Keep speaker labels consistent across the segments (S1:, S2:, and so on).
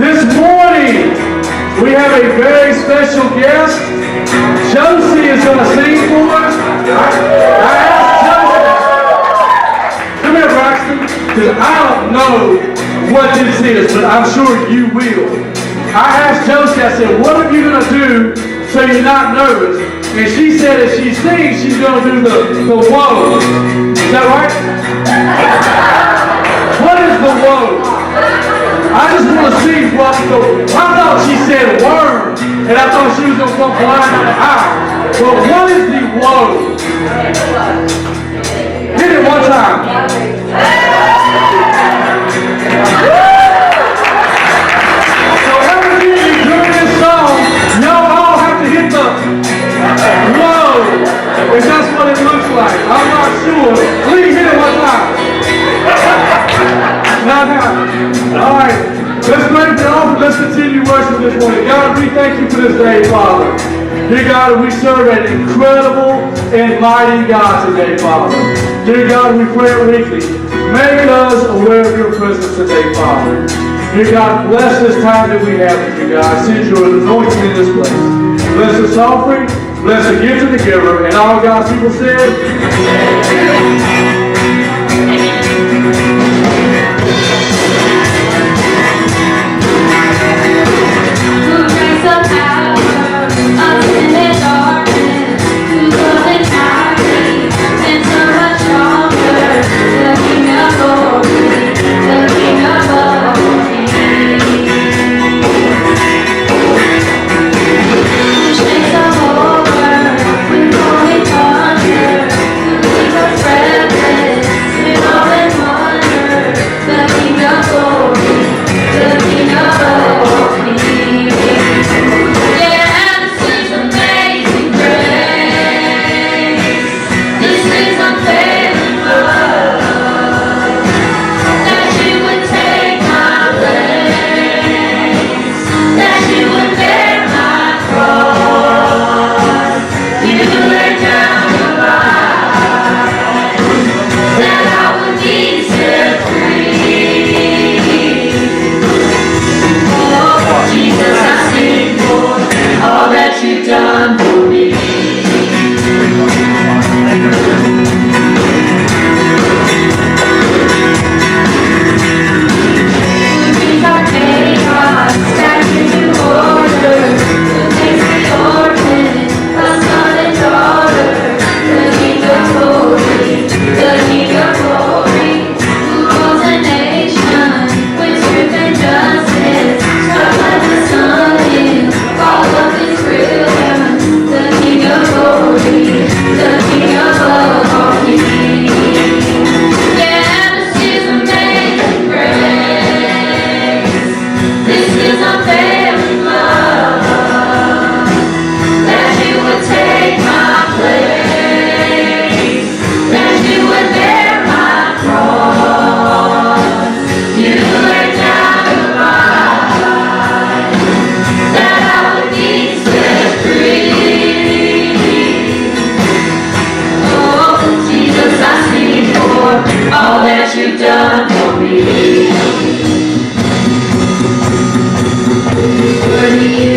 S1: This morning, we have a very special guest. Josie is going to sing for us. I asked Josie, come here, Braxton, because I don't know what this is, but I'm sure you will. I asked Josie, I said, what are you going to do so you're not nervous? And she said if she sings, she's going to do the whoa. Is that right? What is the whoa? I just want to see what the... I thought she said worm, and I thought she was going to come flying out of the eye. But what is the whoa? Hit it one time. So every time you hear this song, y'all all have to hit the whoa. If that's what it looks like. I'm not sure. Please hit it one time. Now. All right. Let's break the altar. Let's continue worship this morning. God, we thank you for this day, Father. Dear God, we serve an incredible and mighty God today, Father. Dear God, we pray weekly. Make us aware of your presence today, Father. Dear God, bless this time that we have with you, God. Send your anointing in this place. Bless this offering. Bless the gift of the giver. And all God's people said,
S2: worthy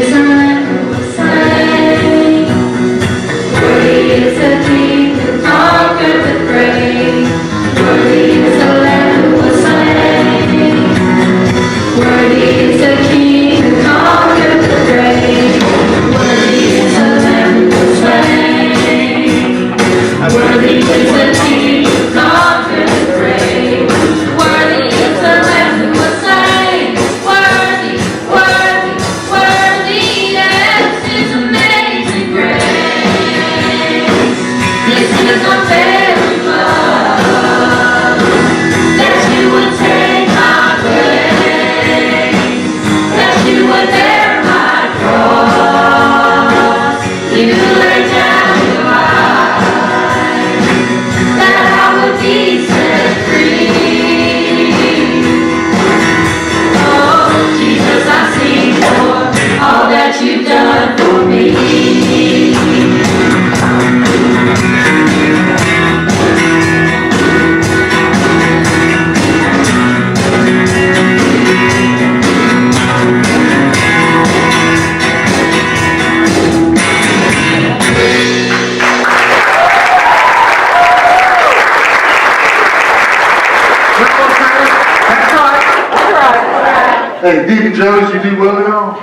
S2: Hey, Deacon Jones, you do well, y'all?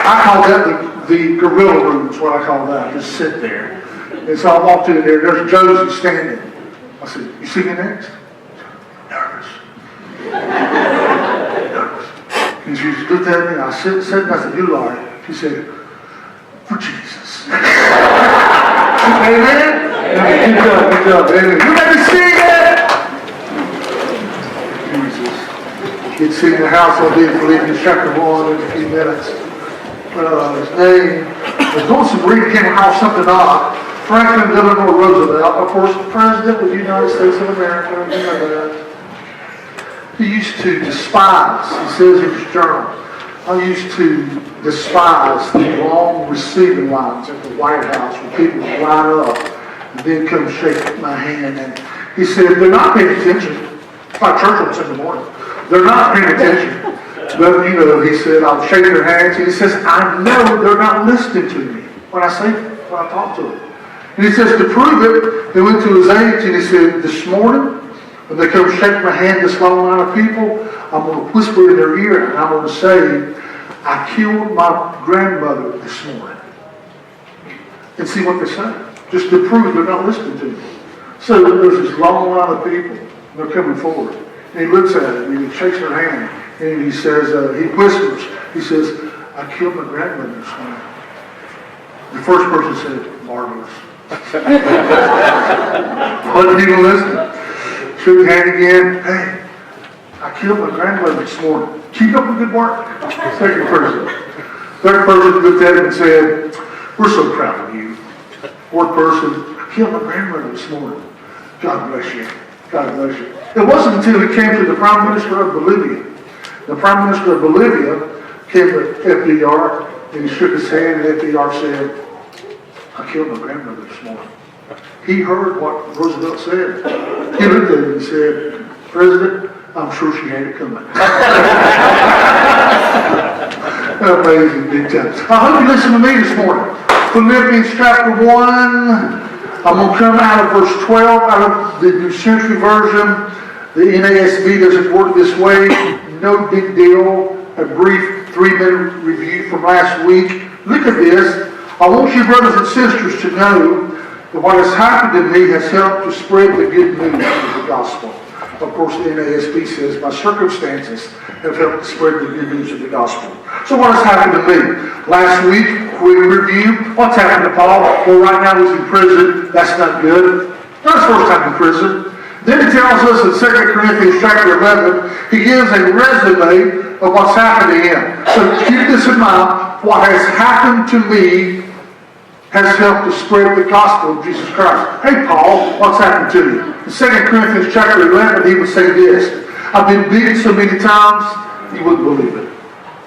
S2: I call that the gorilla room, is what I call that. Just sit there. And so I walked in there, there's Josie standing. I said, you see me next? Nervous. Nervous. And she looked at me, and I said, and I said, you Lord. She said, for Jesus. Amen? Amen. Good job. Amen. You let me sing it! Jesus. You'd sing the house I'll be in Philippians chapter 1 in a few minutes. His name was doing some reading, came across something odd. Franklin Delano Roosevelt, of course, the President of the United States of America, you know that. He used to despise, he says in his journal, I used to despise the long receiving lines at the White House where people would line up and then come shake my hand. And he said, they're not paying attention. It's like church on Sunday morning. They're not paying attention. But, you know, he said, I'll shake their hands. And he says, I know they're not listening to me when I talk to them. And he says, to prove it, he went to his aides and he said, this morning, when they come shake my hand, this long line of people, I'm going to whisper in their ear and I'm going to say, I killed my grandmother this morning. And see what they say. Just to prove they're not listening to me. So there's this long line of people, and they're coming forward. And he looks at it, and he shakes their hand, and he says, he whispers, he says, I killed my grandmother this morning. The first person said, marvelous. Wasn't even listening. Shook his hand again, hey, I killed my grandmother this morning. Keep up the good work. Second person. Third person looked at him and said, we're so proud of you. Fourth person, I killed my grandmother this morning. God bless you. God bless you. It wasn't until he came to the Prime Minister of Bolivia. The Prime Minister of Bolivia came to FDR and he shook his hand and FDR said, I killed my grandmother this morning. He heard what Roosevelt said. He looked at him and said, President, I'm sure she had it coming. Amazing big time. I hope you listen to me this morning. Philippians chapter 1. I'm going to come out of verse 12, out of the New Century Version. The NASB doesn't work this way. No big deal. A brief 3-minute review from last week. Look at this. I want you brothers and sisters to know that what has happened to me has helped to spread the good news of the gospel. Of course, the NASB says, my circumstances have helped to spread the good news of the gospel. So what has happened to me? Last week, quick review. What's happened to Paul? Well, right now he's in prison. That's not good. Not his first time in prison. Then he tells us in 2 Corinthians chapter 11, he gives a resume of what's happened to him. So keep this in mind. What has happened to me has helped to spread the gospel of Jesus Christ. Hey, Paul, what's happened to you? In 2 Corinthians chapter 11, he would say this, I've been beaten so many times, you wouldn't believe it.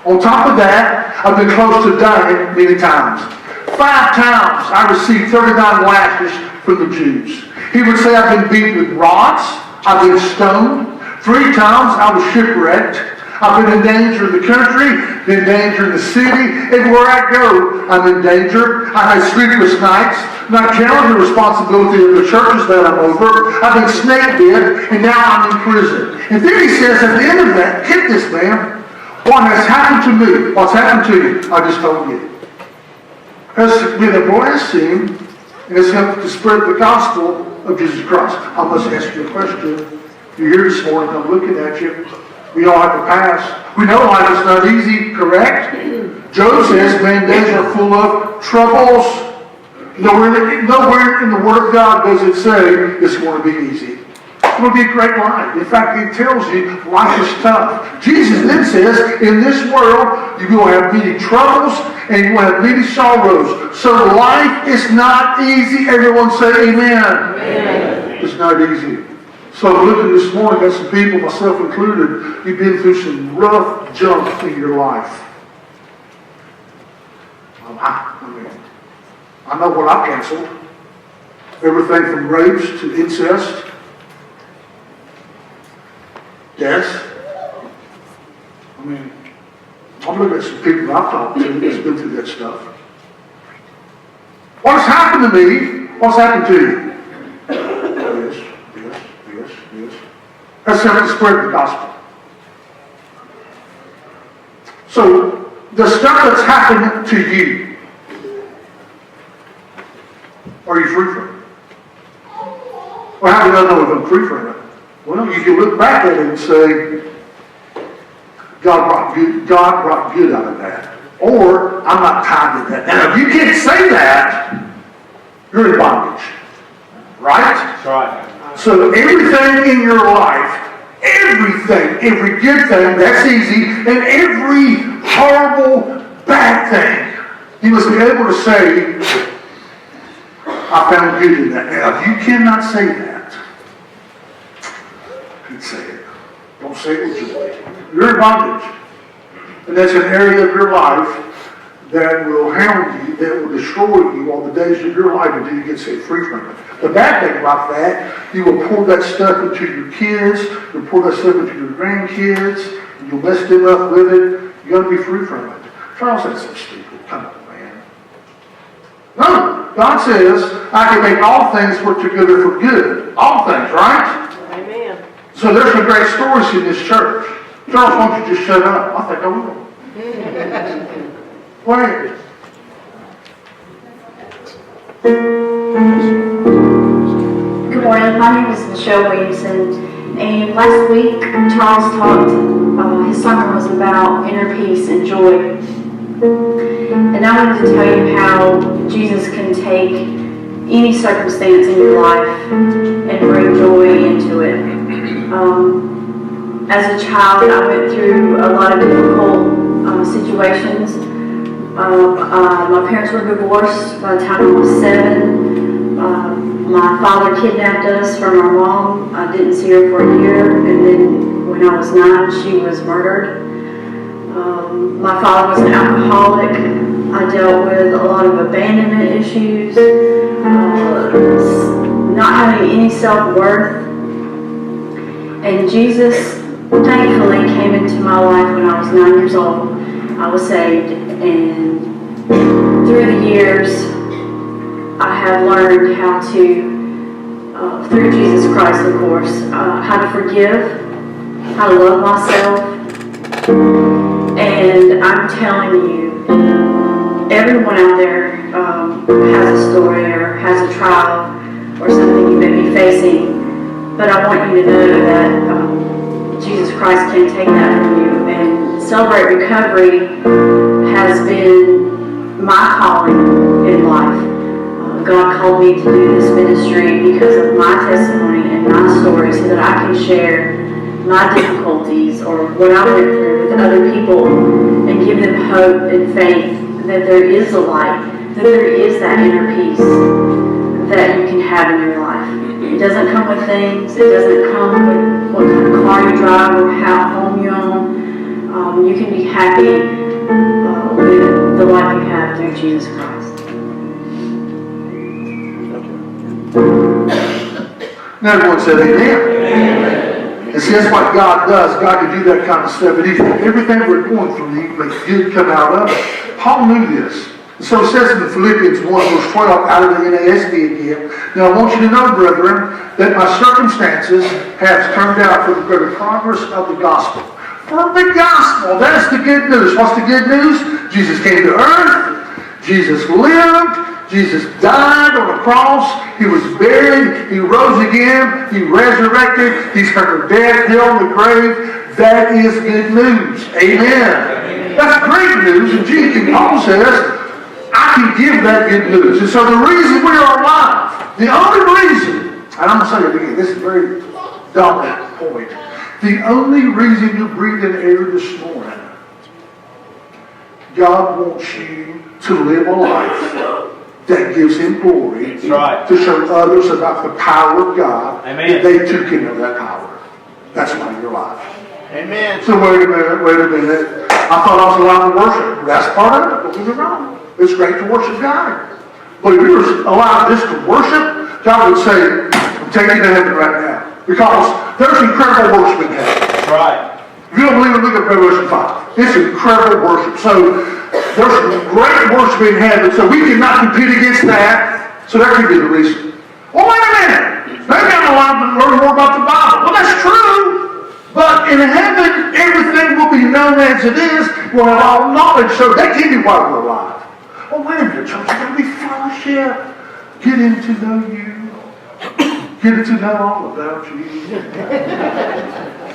S2: On top of that, I've been close to dying many times. 5 times I received 39 lashes from the Jews. He would say I've been beaten with rods, I've been stoned. 3 times I was shipwrecked. I've been in danger in the country, been in danger in the city. Everywhere I go, I'm in danger. I've had sleepless nights, not counting the responsibility of the churches that I'm over. I've been snake bit, and now I'm in prison. And then he says at the end of that, get this, man. What has happened to me? What's happened to you? I just told you. Has been a blessing, and has helped to spread the gospel of Jesus Christ. I must ask you a question. You're here this morning, I'm looking at you. We all have to pass. We know life is not easy, correct? Job says, man, days are full of troubles. Nowhere in the Word of God does it say it's going to be easy. It's going to be a great life. In fact, it tells you life is tough. Jesus then says, in this world, you will have many troubles and you will have many sorrows. So life is not easy. Everyone say amen. Amen. It's not easy. So looking this morning at some people, myself included, you've been through some rough jump in your life. I know what I canceled. Everything from rapes to incest, death. I'm looking at some people I've talked to that's been through that stuff. What has happened to me? What's happened to you? Yes. That's how to spread the gospel. So, the stuff that's happened to you, are you free from it? Well, how do I know if I'm free from it? Well, you can look back at it and say, God brought good out of that. Or, I'm not tied to that. Now, if you can't say that, you're in bondage. Right?
S3: That's right.
S2: So everything in your life, everything, every good thing, that's easy, and every horrible, bad thing, you must be able to say, I found good in that. Now, if you cannot say that, don't say it. Don't say it with joy. You're in bondage. And that's an area of your life that will hound you, that will destroy you all the days of your life until you get set free from it. The bad thing about that, you will pour that stuff into your kids, you'll pour that stuff into your grandkids, and you'll mess them up with it. You got to be free from it. Charles, that's so stupid. Come on, man. No, God says, I can make all things work together for good. All things, right?
S4: Amen.
S2: So there's some great stories in this church. Charles, why don't you just shut up? I think I will. Wait.
S5: Good morning. My name is Michelle Williamson, and last week Charles talked. His sermon was about inner peace and joy, and I wanted to tell you how Jesus can take any circumstance in your life and bring joy into it. As a child, I went through a lot of difficult situations. My parents were divorced by the time I was 7. My father kidnapped us from our mom. I didn't see her for a year, and then when I was 9, she was murdered. My father was an alcoholic. I dealt with a lot of abandonment issues, not having any self-worth. And Jesus, thankfully, came into my life when I was 9 years old. I was saved, and through the years, I have learned how to, through Jesus Christ, of course, how to forgive, how to love myself. And I'm telling you, everyone out there has a story or has a trial or something you may be facing, but I want you to know that Jesus Christ can take that from you. And Celebrate Recovery has been my calling in life. God called me to do this ministry because of my testimony and my story, so that I can share my difficulties or what I went through with other people and give them hope and faith that there is a light, that there is that inner peace that you can have in your life. It doesn't come with things, it doesn't come with what kind of car you drive or how home you own. You can be happy with the life you have through Jesus Christ.
S2: Now everyone said amen. And see, that's what God does. God can do that kind of stuff. And everything we're going through, He makes good come out of it. Paul knew this. And so it says in Philippians 1 verse 12 out of the NASB again. Now I want you to know, brethren, that my circumstances have turned out for the greater progress of the gospel. For the gospel. That's the good news. What's the good news? Jesus came to earth. Jesus lived. Jesus died on the cross. He was buried. He rose again. He resurrected. He's conquered death, hell, and the grave. That is good news. Amen. That's great news. And Paul says, I can give that good news. And so the reason we are alive, the only reason, and I'm going to say it again, this is a very dominant point. The only reason you're breathing air this morning, God wants you to live a life that gives Him glory.
S3: That's right.
S2: To show others about the power of God.
S3: Amen.
S2: That they too can know that power. That's why you're alive.
S3: Amen.
S2: So wait a minute. I thought I was allowed to worship. That's part of it. Don't get me wrong. It's great to worship God. But if you were allowed just to worship, God would say, I'm taking you to heaven right now. Because there's incredible worship in heaven.
S3: That's right.
S2: If you don't believe it, look at Revelation 5. It's incredible worship. So there's great worship in heaven. So we cannot compete against that. So that could be the reason. Well, wait a minute. Maybe I'm allowed to learn more about the Bible. Well, that's true. as it is, we'll have all knowledge, so that can't be why we're alive. Oh, wait a minute, church, there's got to be fellowship. Getting to know you. Getting to know all about you.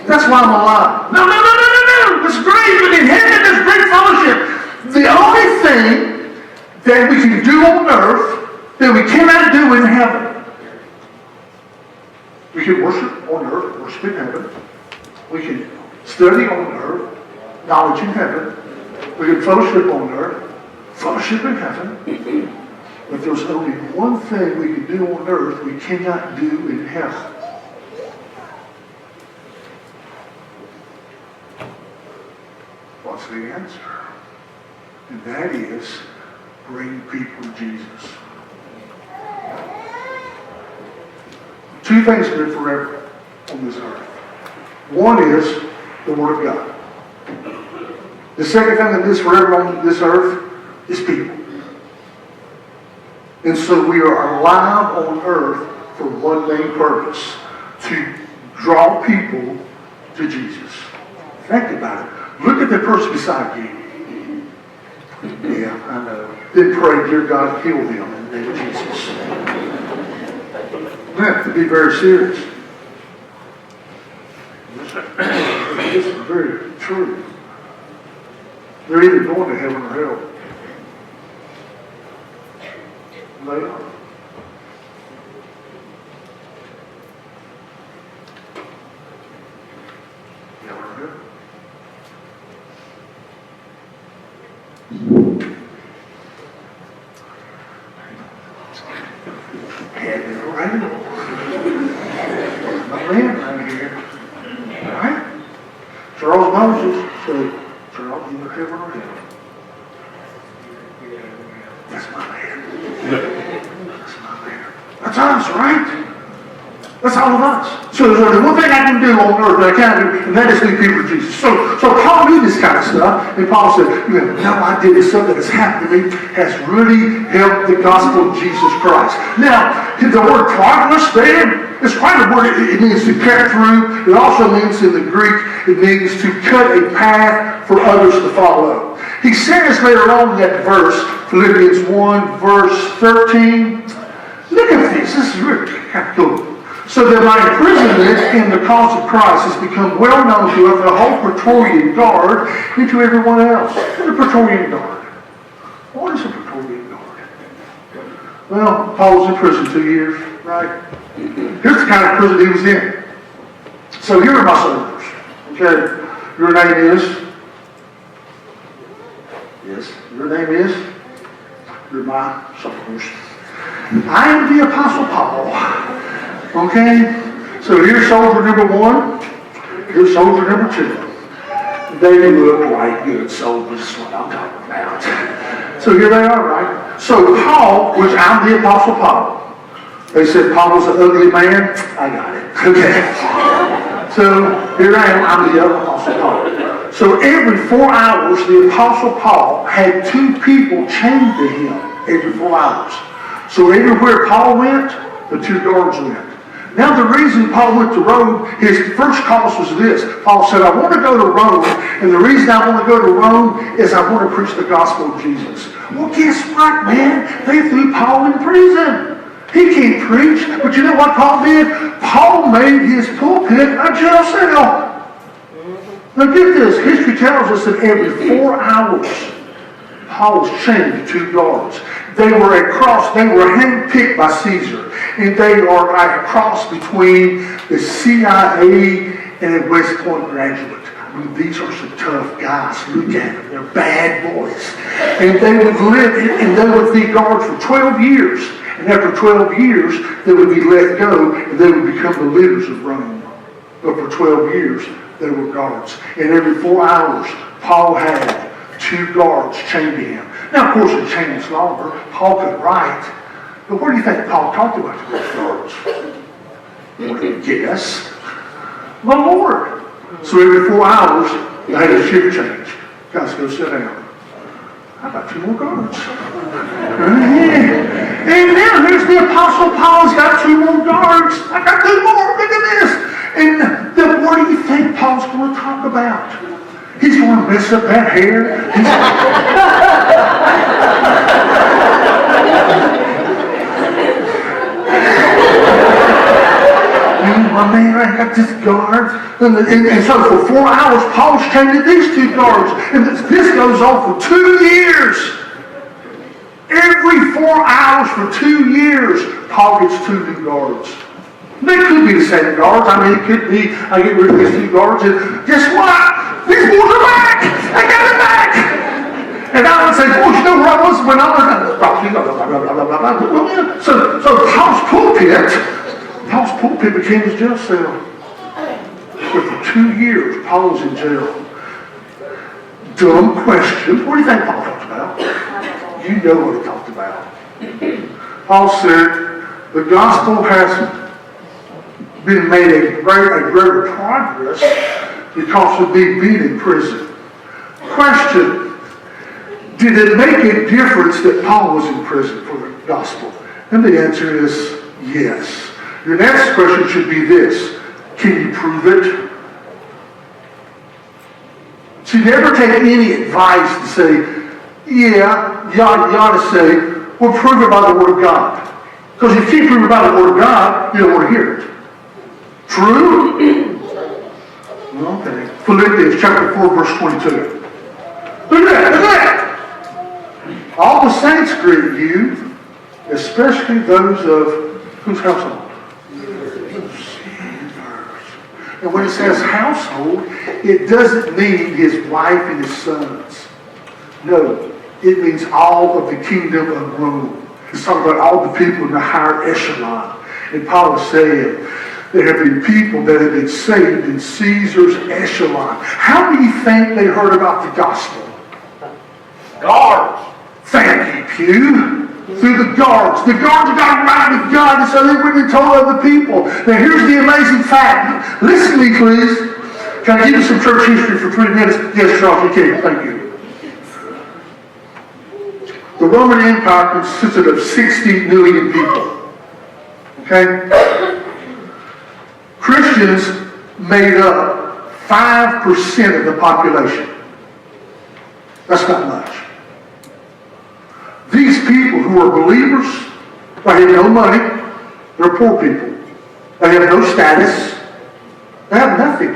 S2: That's why I'm alive. No. It's great, but in heaven there's great fellowship. The only thing that we can do on earth that we cannot do in heaven. We can worship on earth, worship in heaven. We can study on earth, knowledge in heaven. We can fellowship on earth, fellowship in heaven. But there's only one thing we can do on earth we cannot do in heaven. What's the answer? And that is, bring people to Jesus. Two things live forever on this earth. One is the Word of God. The second thing that lives forever on this earth is people. And so we are alive on earth for one main purpose, to draw people to Jesus. Think about it. Look at the person beside you. Yeah, I know. Then pray, dear God, heal them in the name of Jesus. We have to be very serious. This is very true. They're either going to heaven or hell. They are. Heaven or hell. Heaven or hell. My man right here. All right? Charles Moses said, Charles, you heaven or hell? That's my man. That's my man. That's us, right? That's all of us. So there's only one thing I can do on earth that I can't do, and that is lead people to Jesus. So Paul knew this kind of stuff, and Paul said, you have no idea this stuff that has happened to me has really helped the gospel of Jesus Christ. Now, the word progress there, it's quite a word. It means to cut through. It also means in the Greek, it means to cut a path for others to follow. He says later on in that verse, Philippians 1, verse 13, look at this. This is really kind of cool. So that my imprisonment in the cause of Christ has become well known to the whole Praetorian Guard and to everyone else. The Praetorian Guard. What is a Praetorian Guard? Well, Paul was in prison 2 years, right? Here's the kind of prison he was in. So here are my soldiers. Okay, your name is? Yes, your name is? You're my soldiers. I am the Apostle Paul. Okay, so here's soldier number 1, here's soldier number 2. They look like good soldiers, is what I'm talking about. So here they are, right? So Paul, which I'm the Apostle Paul. They said Paul was an ugly man. I got it. Okay. So here I am, I'm the Apostle Paul. So every 4 hours, the Apostle Paul had 2 people chained to him every 4 hours. So everywhere Paul went, the 2 guards went. Now the reason Paul went to Rome, his first cause was this. Paul said, I want to go to Rome, and the reason I want to go to Rome is I want to preach the gospel of Jesus. Well, guess what, man? They threw Paul in prison. He can't preach, but you know what Paul did? Paul made his pulpit a jail cell. Now get this, history tells us that every 4 hours, Paul was chained to 2 guards. They were handpicked by Caesar. And they are like a cross between the CIA and a West Point graduate. I mean, these are some tough guys. Look at them. They're bad boys. And they would live, and they would be guards for 12 years. And after 12 years, they would be let go, and they would become the leaders of Rome. But for 12 years, they were guards. And every 4 hours, Paul had 2 guards chained to him. Now, of course, the chain was longer. Paul could write. But what do you think Paul talked about to those guards? What do you guess? The Lord. So every 4 hours, they had a shift change. Guys, go sit down. I got 2 more guards. And now here's the Apostle Paul's got 2 more guards. I got 2 more. Look at this. And what do you think Paul's going to talk about? He's going to mess up that hair. My man, I got this guard. And so for 4 hours, Paul's changing these two guards. And this goes on for 2 years. Every 4 hours for 2 years, Paul gets 2 new guards. They could be the same guards. I mean, it could be, I get rid of these 2 guards, and guess what? These boys are back! I got it back! And I would say, boy, you know where I was when I was... So Paul's pulpit became his jail cell. But for 2 years, Paul was in jail. Dumb question. What do you think Paul talked about? You know what he talked about. Paul said, the gospel has been made a greater progress because of me being in prison. Question, did it make a difference that Paul was in prison for the gospel? And the answer is yes. Your next question should be this, can you prove it? So you never take any advice to say, yeah, you ought to say, well, prove it by the Word of God. Because if you can't prove it by the Word of God, you don't want to hear it. True? Okay. Philippians chapter 4, verse 22. Look at that. All the saints greet you, especially those of whose household? And when it says household, it doesn't mean his wife and his sons. No, it means all of the kingdom of Rome. It's talking about all the people in the higher echelon. And Paul is saying there have been people that have been saved in Caesar's echelon. How do you think they heard about the gospel? Guards. Thank you, Pew. Through the guards. The guards got right with God, and so they went and told other people. Now here's the amazing fact. Listen to me, please. Can I give you some church history for 3 minutes? Yes, Charles, you can. Thank you. The Roman Empire consisted of 60 million people. Okay? Christians made up 5% of the population. That's not much. These people who are believers, they have no money, they're poor people. They have no status, they have nothing.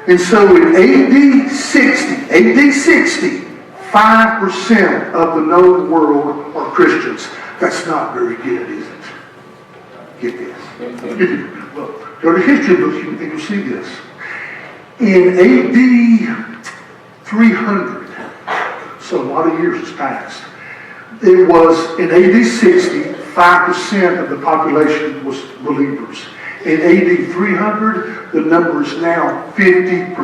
S2: And so in AD 60, 5% of the known world are Christians. That's not very good, is it? Get this. Look, go to history books and you'll see this. In AD 300, so a lot of years has passed, it was in AD 60, 5% of the population was believers. In AD 300, the number is now 50%.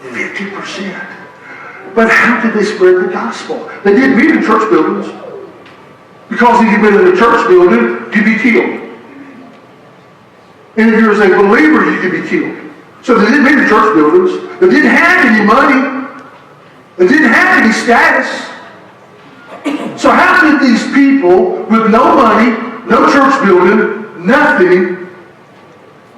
S2: 50%. But how did they spread the gospel? They didn't meet in church buildings. Because if you've been in a church building, you'd be killed. And if you're a believer, you could be killed. So they didn't meet in church buildings. They didn't have any money. They didn't have any status. So how did these people with no money, no church building, nothing,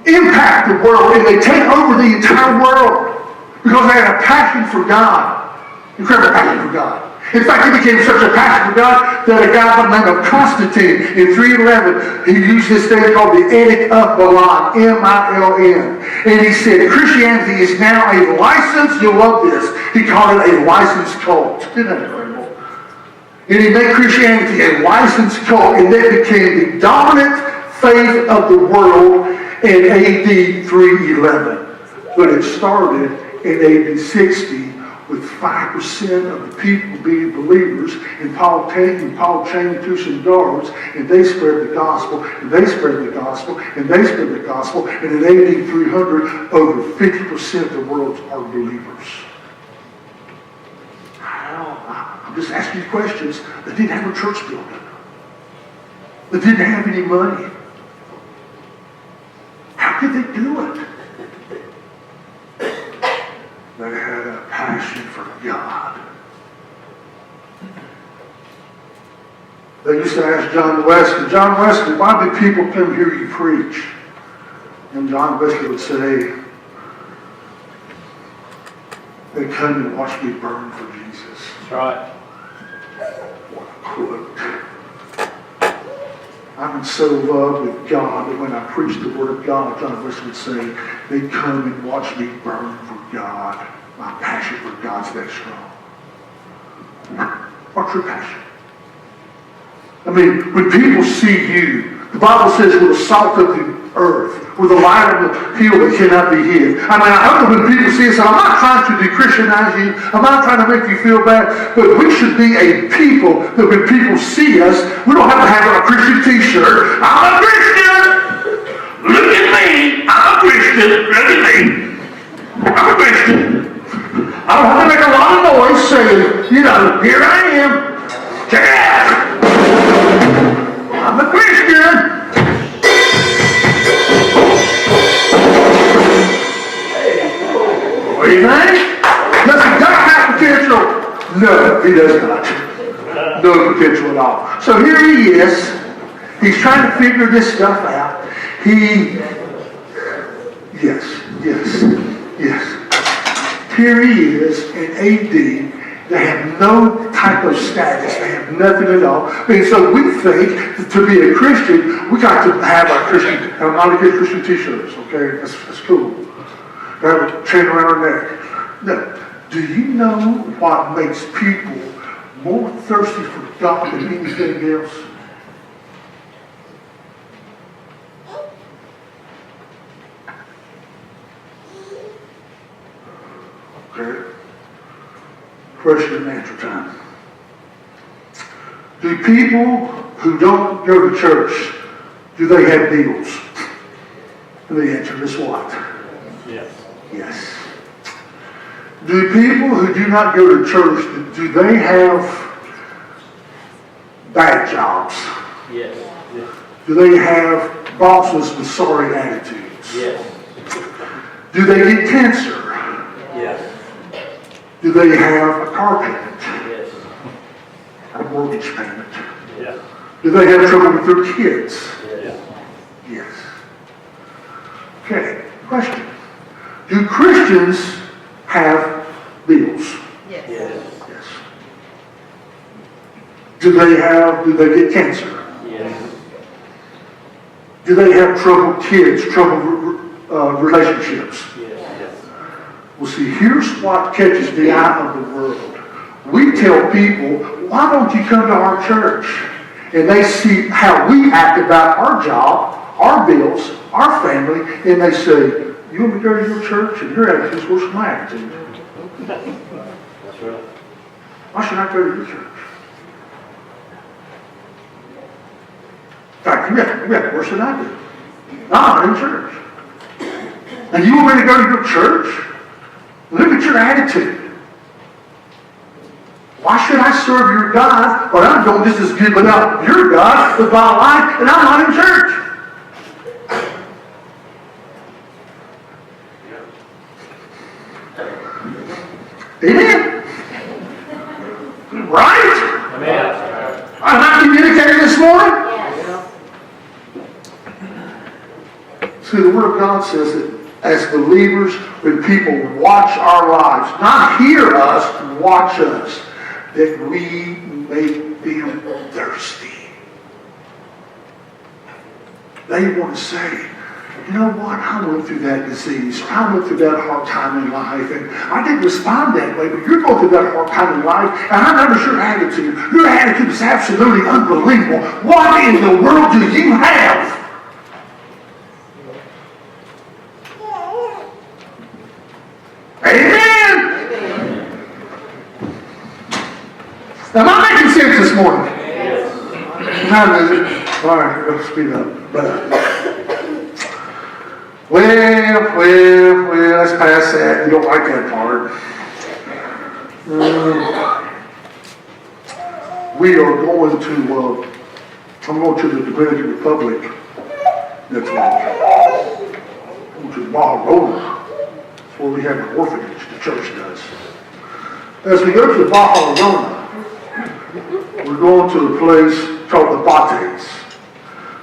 S2: impact the world and they take over the entire world? Because they had a passion for God. Incredible passion for God. In fact, he became such a passion for God that a guy by the name of Constantine in 311, he used this thing called the Edict of Milan, M-I-L-N. And he said, Christianity is now a licensed, you'll love this, he called it a licensed cult. Isn't that incredible? And he made Christianity a licensed cult, and that became the dominant faith of the world in AD 311. But it started in AD 60 with 5% of the people being believers, and Paul chained to some guards, and they spread the gospel, and they spread the gospel, and they spread the gospel, and in AD 300, over 50% of the world are believers. I'm just asking you questions. They didn't have a church building. They didn't have any money. How could they do it? They had a passion for God. They used to ask John Wesley, why do people come hear you preach? And John Wesley would say, They come and watch me burn for Jesus.
S1: That's right.
S2: What a quote. I'm in so love with God that when I preach the Word of God, John Wesley would say, they come and watch me burn for God. My passion for God's that strong. What's your passion? I mean, when people see you, the Bible says we're the salt of the earth. We're the light of the hill that cannot be hid. I mean, I hope that when people see us, and I'm not trying to de-Christianize you, I'm not trying to make you feel bad, but we should be a people that when people see us, we don't have to have a Christian t-shirt. I'm a Christian! Look at me! I'm a Christian! Look at me! I'm a Christian! I don't have to make a lot of noise saying, you know, here I am. Check it out! I'm a Christian! What do you think? Does God have potential? No, he does not. No potential at all. So here he is. He's trying to figure this stuff out. Yes. Here he is in AD. They have no type of status. They have nothing at all. And so we think that to be a Christian, we got to have our Christian, not to get Christian t-shirts, okay? That's cool. Have a chain around our neck. No. Do you know what makes people more thirsty for God than anything else? Okay. Question and answer time. Do people who don't go to church, do they have bills? And the answer is what?
S1: Yes.
S2: Yes. Do people who do not go to church, do they have bad jobs?
S1: Yes.
S2: Do they have bosses with sorry attitudes?
S1: Yes.
S2: Do they get cancer?
S1: Yes.
S2: Do they have a car payment?
S1: Yes.
S2: A mortgage payment?
S1: Yes.
S2: Do they have trouble with their kids?
S1: Yes.
S2: Yes. Okay, question. Do Christians have bills?
S3: Yes.
S2: Yes. Do they get cancer?
S1: Yes.
S2: Do they have troubled kids, troubled relationships?
S1: Yes.
S2: Well, see, here's what catches the eye of the world. We tell people, why don't you come to our church? And they see how we act about our job, our bills, our family, and they say, you want me to go to your church? And your attitude's worse than my attitude.
S1: That's right.
S2: Why should I go to your church? In fact, you have worse than I do. I'm in church. And you want me to go to your church? Look at your attitude. Why should I serve your God when I'm doing just as good without your God with my life and I'm not in church? Amen? Right?
S1: Amen.
S2: I'm not communicating this morning? See, the Word of God says that as believers, when people watch our lives, not hear us, watch us, that we make them thirsty. They want to say, you know what, I went through that disease, or I went through that hard time in life, and I didn't respond that way, but you're going through that hard time in life, and I notice your attitude. Your attitude is absolutely unbelievable. What in the world do you have? Amen! Am I making sense this morning? What time is it? All right, let's speed up. Well, let's pass that. You don't like that part. We are going to, I'm going to the Dominican Republic next week. I'm going to Baja, where we have an orphanage, the church does. As we go to Baja, we're going to a place called the Bates.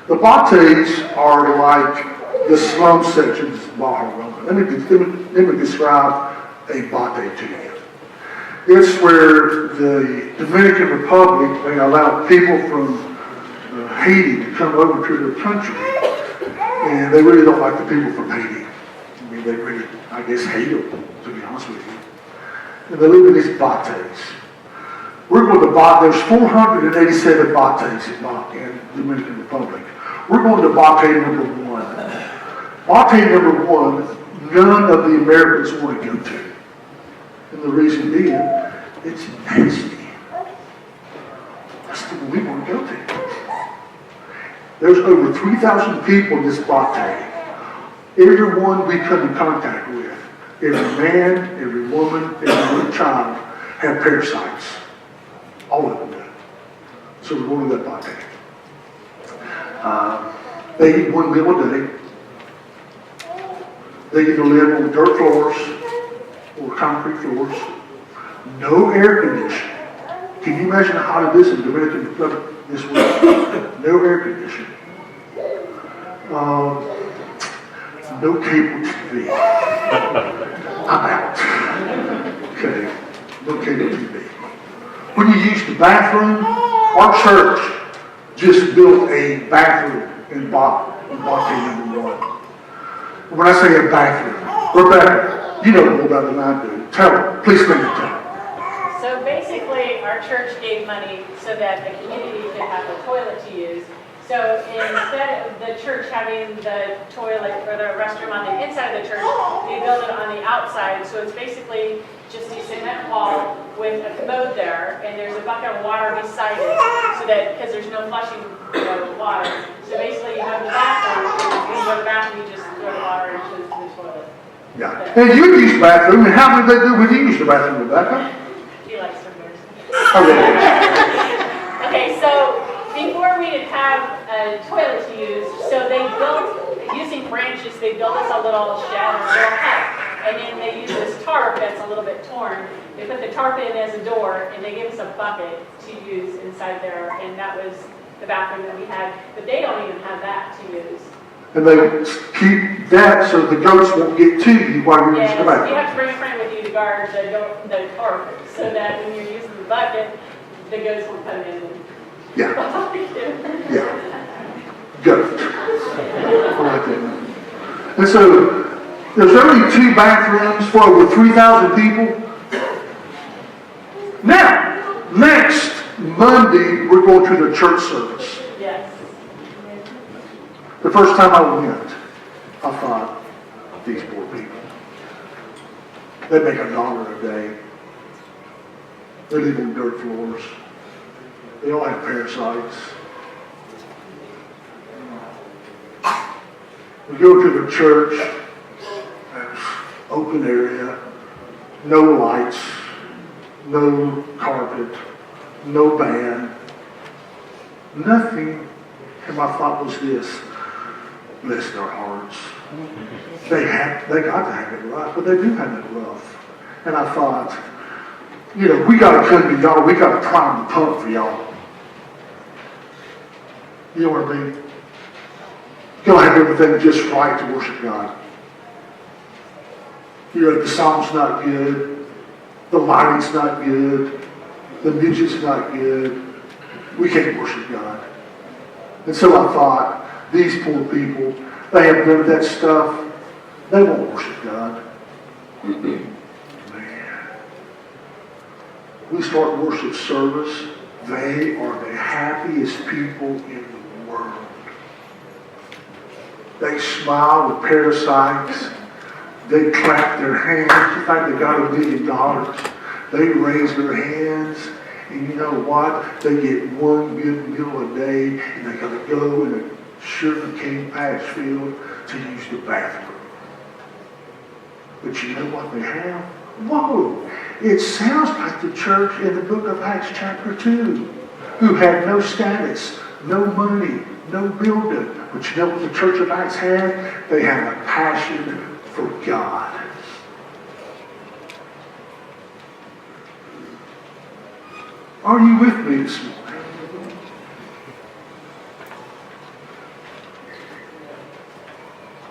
S2: The Bates are like the slum sections of Baja. Let me describe a bate to you. It's where the Dominican Republic, they allow people from Haiti to come over to their country. And they really don't like the people from Haiti. I mean, they really, I guess, hate them, to be honest with you. And they live in these bates. We're going to there's 487 bates in Dominican Republic. We're going to bate number 1. Bate number 1, none of the Americans want to go to. And the reason being, it's nasty. That's the one we want to go to. There's over 3,000 people in this bate. Everyone we come in contact with, every man, every woman, every little child, have parasites. All of them do. So we're going to that bate. They eat 1 meal a day. They get to live on dirt floors or concrete floors. No air conditioning. Can you imagine how hot it is in Dominican Republic this week? No air conditioning. No cable TV. I'm out. Okay. No cable TV. When you use the bathroom, our church just built a bathroom in Bate number 1. When I say a bathroom, Rebecca, you know more about it than I do. Tell her. Please bring it to her.
S3: So basically, our church gave money so that the community could have a toilet to use. So instead of the church having the toilet or the restroom on the inside of the church, they built it on the outside. So it's basically just a cement wall with a commode there, and there's a bucket of water beside it, so that because there's no flushing water. So basically, you go to the bathroom, and when you go to the bathroom, you just throw the water into the toilet.
S2: Yeah. And you use the bathroom, and how did they do when you use the bathroom, Rebecca?
S3: He likes some beers.
S2: Oh,
S3: Okay, so before we didn't have a toilet to use, so they built, using branches, they built us a little shed or a little hut. And then they use this tarp that's a little bit torn. They put the tarp in as a door, and they gave us a bucket to use inside there. And that was the bathroom that we had. But they don't even have that to use.
S2: and they keep that so the goats won't get to you while you're using the
S3: Yes, you
S2: bathroom.
S3: have to bring a friend with you to guard the tarp, so that when you're using the bucket, the goats won't come in and
S2: Yeah,
S3: bother you.
S2: yeah. Goat. I like that. And so, there's only 2 bathrooms for over 3,000 people. Now, next Monday, we're going to the church service.
S3: Yes.
S2: The first time I went, I thought, these poor people. They make $1 a day. They live on dirt floors. They all have parasites. We go to the church, there's open area, no lights, no carpet, no band, nothing. And my thought was this: bless their hearts. They got to have it rough, but they do have it rough. And I thought, you know, we got to come to y'all. We got to prime the pump for y'all. You know what I mean? You gotta have everything just right to worship God. You know, the song's not good, the lighting's not good, the music's not good. We can't worship God. And so I thought, these poor people, they have none of that stuff. They won't worship God. Man. We start worship service. They are the happiest people in the world. They smile with parasites. They clap their hands. You think they got $1 million. They raise their hands. And you know what? They get 1 good meal a day, and they got to go in a sugar cane patch field to use the bathroom. But you know what they have? Whoa! It sounds like the church in the book of Acts chapter 2, who had no status, no money, no building. But you know what the church of Acts had? They had a passion for God. Are you with me this morning?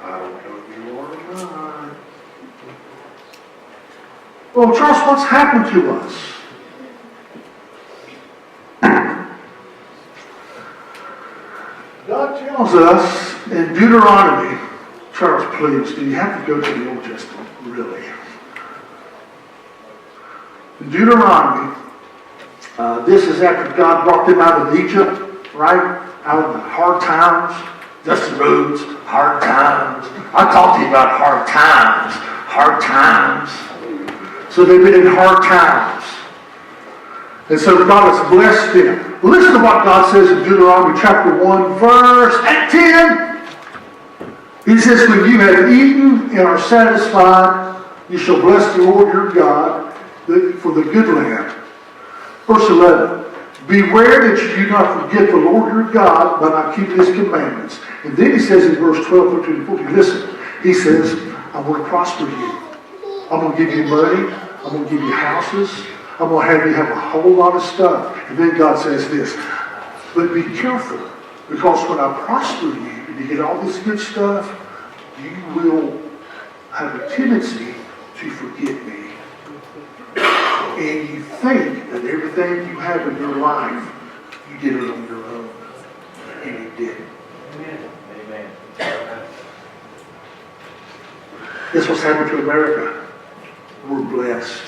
S2: I don't know if you are or not. Well, Charles, what's happened to us? God tells us in Deuteronomy, Charles, please, do you have to go to the Old Testament? Really? In Deuteronomy, this is after God brought them out of Egypt, right? Out of the hard times. Dusty roads, hard times. I talked to you about hard times. Hard times. So they've been in hard times. And so God has blessed them. Listen to what God says in Deuteronomy chapter 1, verse 10. He says, when you have eaten and are satisfied, you shall bless the Lord your God for the good land. Verse 11. Beware that you do not forget the Lord your God by not keeping his commandments. And then he says in verse 12, 13, and 14, listen. He says, I'm going to prosper you. I'm going to give you money. I'm going to give you houses. I'm going to have you have a whole lot of stuff. And then God says this, but be careful, because when I prosper you and you get all this good stuff, you will have a tendency to forget me. And you think that everything you have in your life, you did it on your own. And you didn't.
S4: Amen.
S2: This was happening to America. We're blessed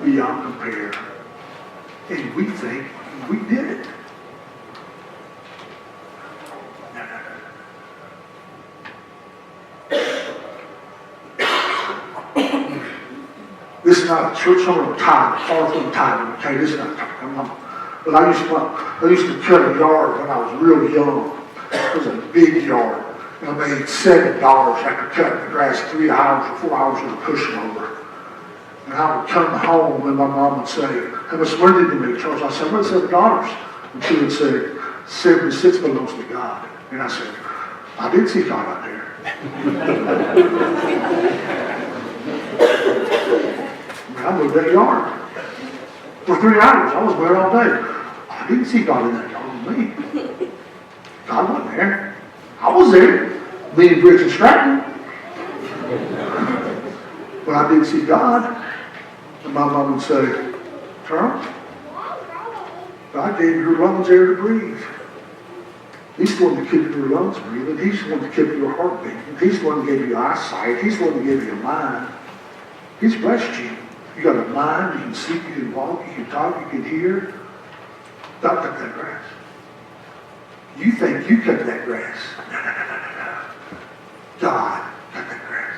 S2: beyond compare. And we think we did it. No. This is not a church on time, far from time. Okay, this is not time. But I used to cut a yard when I was real young. It was a big yard. And I made $7 after cutting the grass 3 hours or 4 hours with a pushing over. And I would come home and my mom would say, how much money did you make, Charles? I said, I made $7. And she would say, 76 belongs to God. And I said, I did see God out there. I moved that yard. For 3 hours, I was there all day. I didn't see God in that yard with me. God wasn't there. I was there, leading bricks and Stratton. But I didn't see God. And my mom would say, Charles, God gave you your lungs air to breathe. He's the one that kept your lungs breathing. He's the one that kept your heart beating. He's the one that gave you eyesight. He's the one that gave you a mind. He's blessed you. You got a mind, you can see, you can walk, you can talk, you can hear. Don't cut that grass. You think you cut that grass. No. God cut that grass.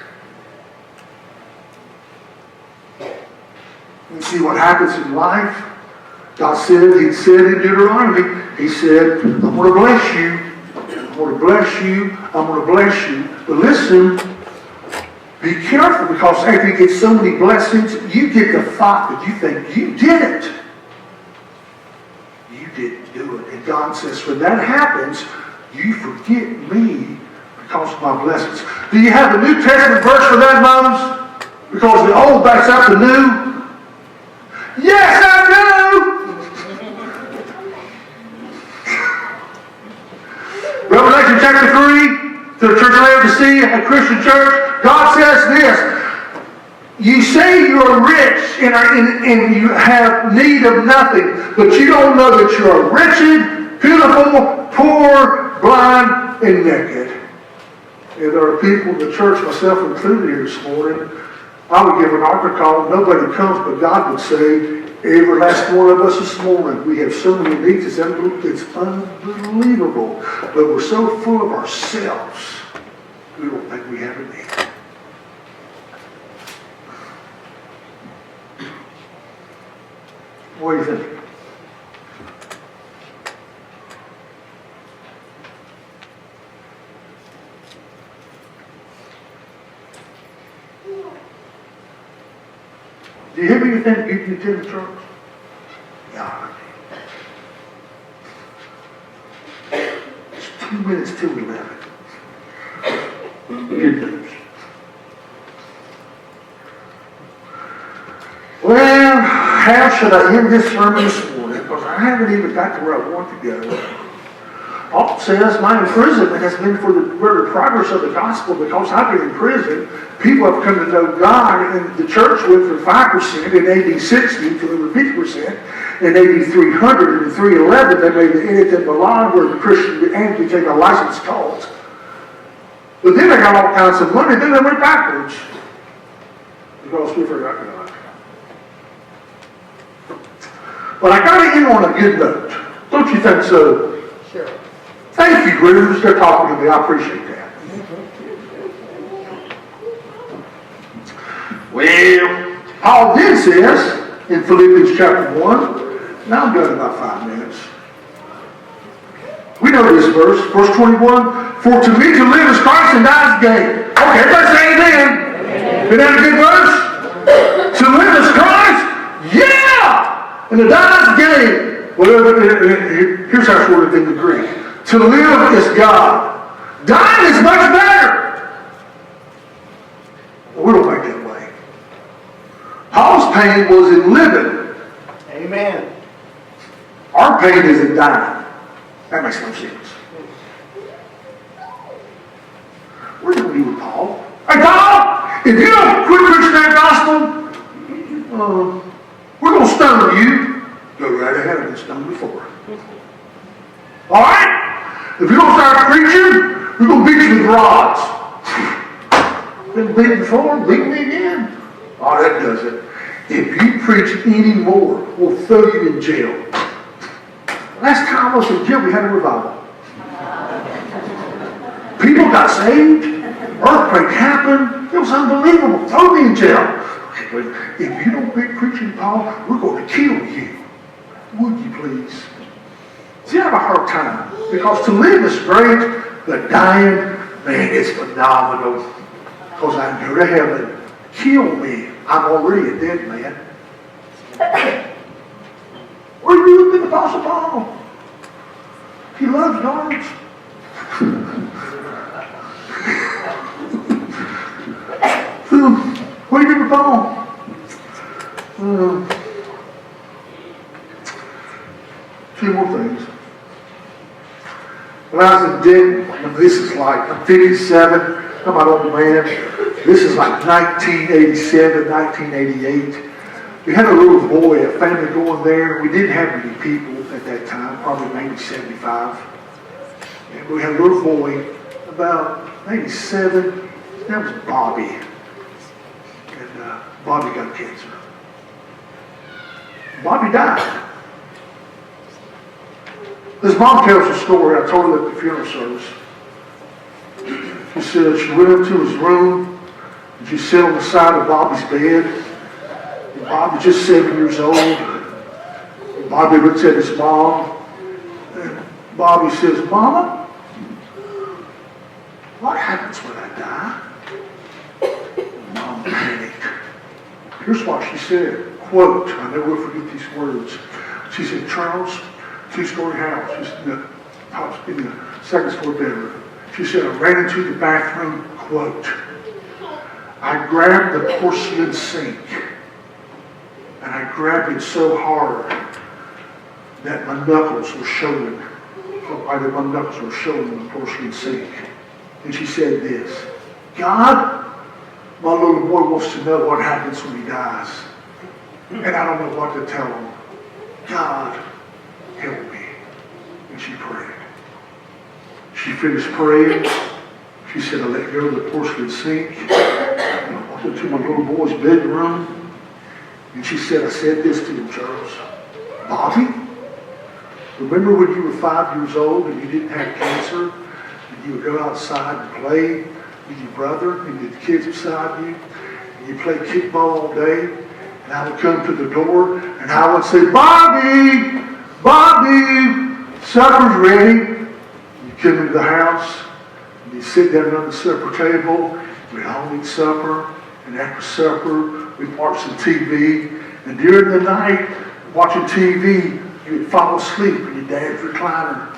S2: You see what happens in life? God said, he said in Deuteronomy, he said, I'm going to bless you. I'm going to bless you. I'm going to bless you. But listen, be careful, because after you get so many blessings, you get the thought that you think you did it. You didn't do it. And God says, when that happens, you forget me because of my blessings. Do you have a New Testament verse for that, moms? Because the old backs up the new. Yes, I do! Revelation chapter 3, to the church of Laodicea, a Christian church, God says this, you say you're rich and you have need of nothing, but you don't know that you're wretched, pitiful, poor, blind, and naked. And there are people in the church, myself included here this morning, I would give an altar call, nobody comes, but God would say, every last one of us this morning, we have so many needs, it's unbelievable. But we're so full of ourselves, we don't think we have a need. What do you think? Do you have anything to get you to the church? Yeah. It's 2 minutes till 11. Good news. Well, how should I end this sermon this morning? Because I haven't even got to where I want to go. Paul says, my imprisonment has been for the greater progress of the gospel, because I've been in prison. People have come to know God, and the church went from 5% in AD 60 to over 50%. In AD 300 and 311, they made the Edict of Milan, where the Christianity became a licensed cult. But then they got all kinds of money, then they went backwards. Because we forgot God. But I got to end on a good note. Don't you think so?
S4: Sure.
S2: Thank you, Bruce. They're talking to me. I appreciate that. Well, Paul then says in Philippians chapter 1, now I'm done in about 5 minutes. We know this verse, verse 21, for to me to live is Christ and die is gain. Okay, everybody say amen. Isn't that a good verse? To live is Christ? Yeah! And to die is gain. Whatever, here's how short it in the Greek. To live is God. Dying is much better. Well, we don't think that way. Paul's pain was in living.
S4: Amen.
S2: Our pain is in dying. That makes no sense. We're going to do with Paul. Hey, Paul, if you don't quit preaching that gospel, we're going to stone you. Go right ahead and stone before. All right? If you don't start preaching, we're going to beat you with rods. Been beaten before, beat me again. Oh, that does it. If you preach any more, we'll throw you in jail. Last time I was in jail, we had a revival. People got saved. Earthquake happened. It was unbelievable. Throw me in jail. But if you don't quit preaching, Paul, we're going to kill you. Would you please? See, I have a hard time. Because to live is great, but dying, man, it's phenomenal. Because I can go to heaven. Kill me. I'm already a dead man. Where are you with the Apostle Paul? He loves dogs. What do you do with Paul? Two more things. When I was in Denton, this is like, I'm 57, I'm an old man. This is like 1987, 1988. We had a little boy, a family going there. We didn't have many people at that time, probably maybe 75. And we had a little boy, about maybe 7. That was Bobby. And Bobby got cancer. Bobby died. His mom tells a story. I told her at the funeral service. She said she went up to his room and she sat on the side of Bobby's bed. And Bobby was just 7 years old. And Bobby looks at his mom. And Bobby says, Mama, what happens when I die? Mom panicked. Here's what she said. Quote, I never will forget these words. She said, Charles, 2-story house, just in the second floor bedroom. She said, I ran into the bathroom, quote, I grabbed the porcelain sink, and I grabbed it so hard that my knuckles were showing. My knuckles were showing in the porcelain sink. And she said this, God, my little boy wants to know what happens when he dies. And I don't know what to tell him. God, help me. And she prayed. She finished praying. She said, I let go of the porcelain sink. And I walked into my little boy's bedroom. And she said, I said this to him, Charles. Bobby, remember when you were 5 years old and you didn't have cancer? And you would go outside and play with your brother and the kids beside you? And you played kickball all day? And I would come to the door and I would say, Bobby, Bobby, supper's ready. You come into the house and you sit down around the supper table. We'd all eat supper. And after supper, we'd watch some TV. And during the night, watching TV, you would fall asleep in your dad's recliner.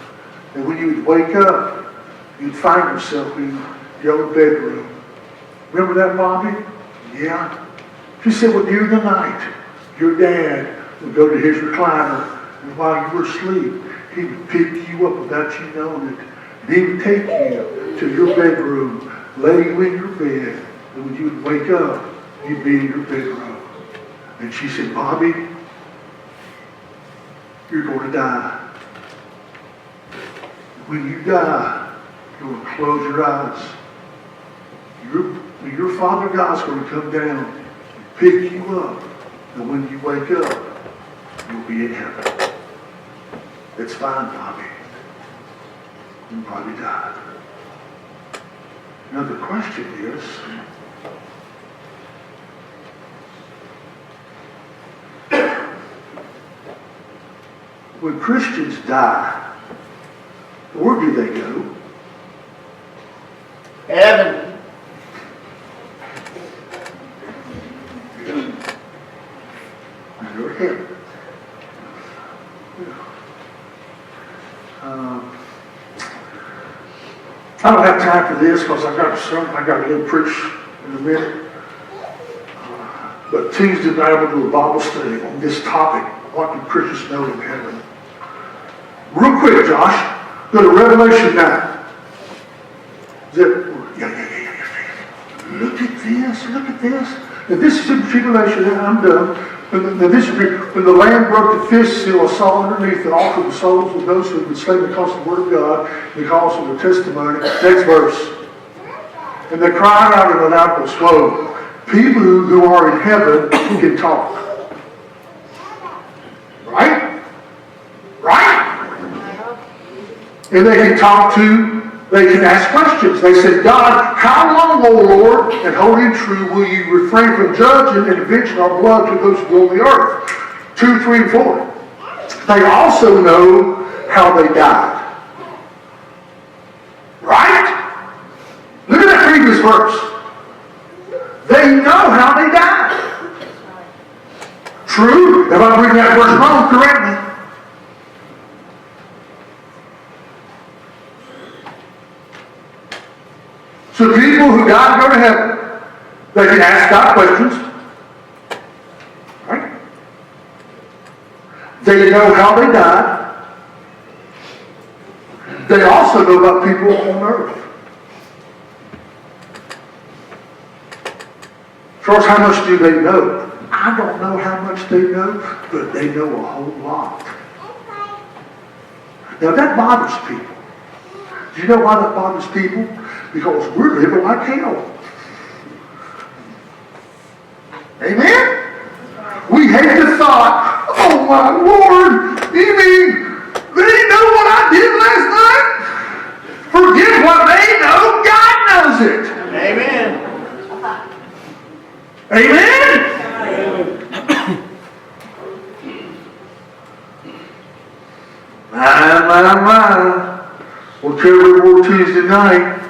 S2: And when you would wake up, you'd find yourself in your own bedroom. Remember that, Bobby? Yeah. She said, well, during the night, your dad would go to his recliner, and while you were asleep, He would pick you up without you knowing it. And he would take you to your bedroom, lay you in your bed, and when you would wake up, you'd be in your bedroom. And she said, Bobby, you're going to die. When you die, you're going to close your eyes. Your Father God's going to come down and pick you up. And when you wake up, you'll be in heaven. It's fine, Bobby. You probably died. Now the question is, when Christians die, where do they go?
S4: Heaven.
S2: They're in heaven. I don't have time for this because I got to go preach in a minute. But Tuesday night I'm going to do a Bible study on this topic. What do Christians know in heaven? Real quick, Josh, go to Revelation 9. Yeah. Look at this. Now this is in tribulation, and I'm done. When the Lamb broke the fifth seal, I saw underneath the altar the souls of those who had been slain because of the word of God, because of the testimony. Next verse. And they cried out in a loud voice, whoa, people who are in heaven can talk. Right? And they can talk they can ask questions. They said, God, how long, O Lord, and holy and true, will you refrain from judging and avenging our blood to those who rule the earth? 2, 3, and 4. They also know how they died. Right? Look at that previous verse. They know how they died. True? If I'm reading that verse wrong, correct me. So people who die and go to heaven, they can ask God questions. Right? They know how they died. They also know about people on earth. As far as how much do they know? I don't know how much they know, but they know a whole lot. Now that bothers people. Do you know why that bothers people? Because we're living like hell. Amen? We hate the thought, oh my Lord, you mean they know what I did last night? Forget what they know, God knows it.
S4: Amen.
S2: Amen? My. We'll tell you more Tuesday night.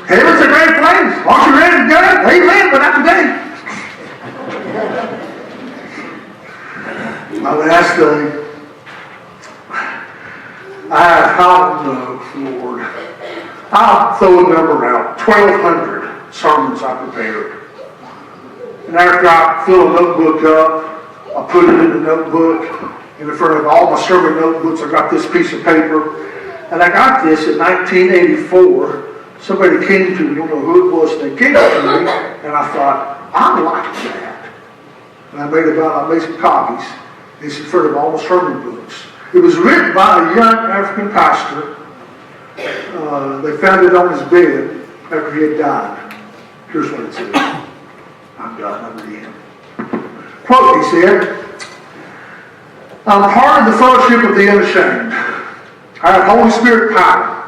S2: Heaven's a great place. Once you're ready to go, amen, but not today. My last thing. I don't know, Lord. I'll throw a number out. 1,200 sermons I prepared. And after I fill a notebook up, I put it in the notebook. In front of all my sermon notebooks, I got this piece of paper. And I got this in 1984. Somebody came to me, I don't know who it was, and they gave it to me. And I thought, I like that. And I made some copies. It's in front of all my sermon books. It was written by a young African pastor. They found it on his bed after he had died. Here's what it said. I'm done, I'm reading. Quote, he said, I'm part of the fellowship of the unashamed. I have Holy Spirit power.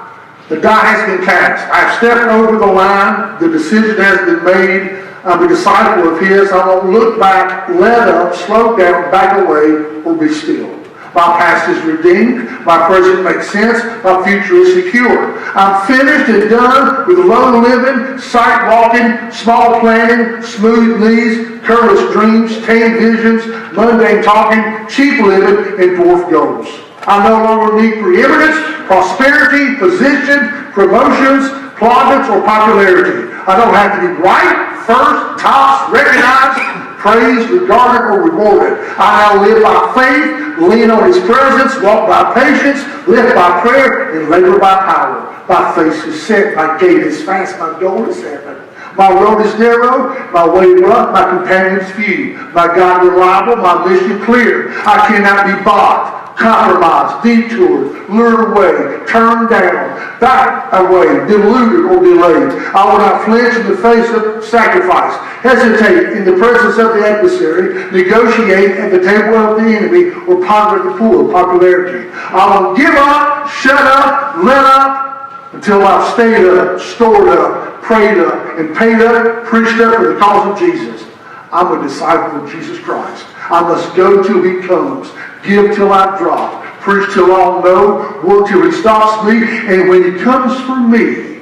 S2: The die has been cast. I have stepped over the line. The decision has been made. I'm a disciple of His. I won't look back, let up, slow down, back away, or be still. My past is redeemed. My present makes sense. My future is secure. I'm finished and done with low living, sight walking, small planning, smooth knees, careless dreams, tame visions, mundane talking, cheap living, and dwarf goals. I no longer need preeminence, prosperity, position, promotions, plaudits, or popularity. I don't have to be right, first, tops, recognized, praised, regarded, or rewarded. I now live by faith, lean on His presence, walk by patience, live by prayer, and labor by power. My face is set, my gate is fast, my door is open. My road is narrow, my way rough, my companions few. My God reliable, my mission clear. I cannot be bought, compromised, detoured, lured away, turned down, back away, deluded, or delayed. I will not flinch in the face of sacrifice, hesitate in the presence of the adversary, negotiate at the table of the enemy, or ponder at the pool of popularity. I will give up, shut up, let up, until I've stayed up, stored up, prayed up, and paid up, preached up for the cause of Jesus. I'm a disciple of Jesus Christ. I must go till He comes, give till I drop, preach till all know, work till He stops me, and when He comes for me,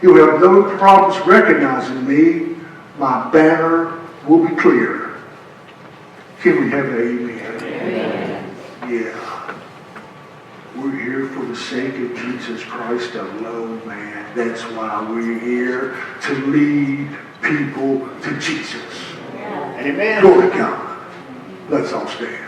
S2: He will have no problems recognizing me. My banner will be clear. Can we have an amen? Amen. Yeah. We're here for the sake of Jesus Christ alone, man. That's why we're here, to lead people to Jesus.
S4: Amen.
S2: Glory to God. Let's all stand.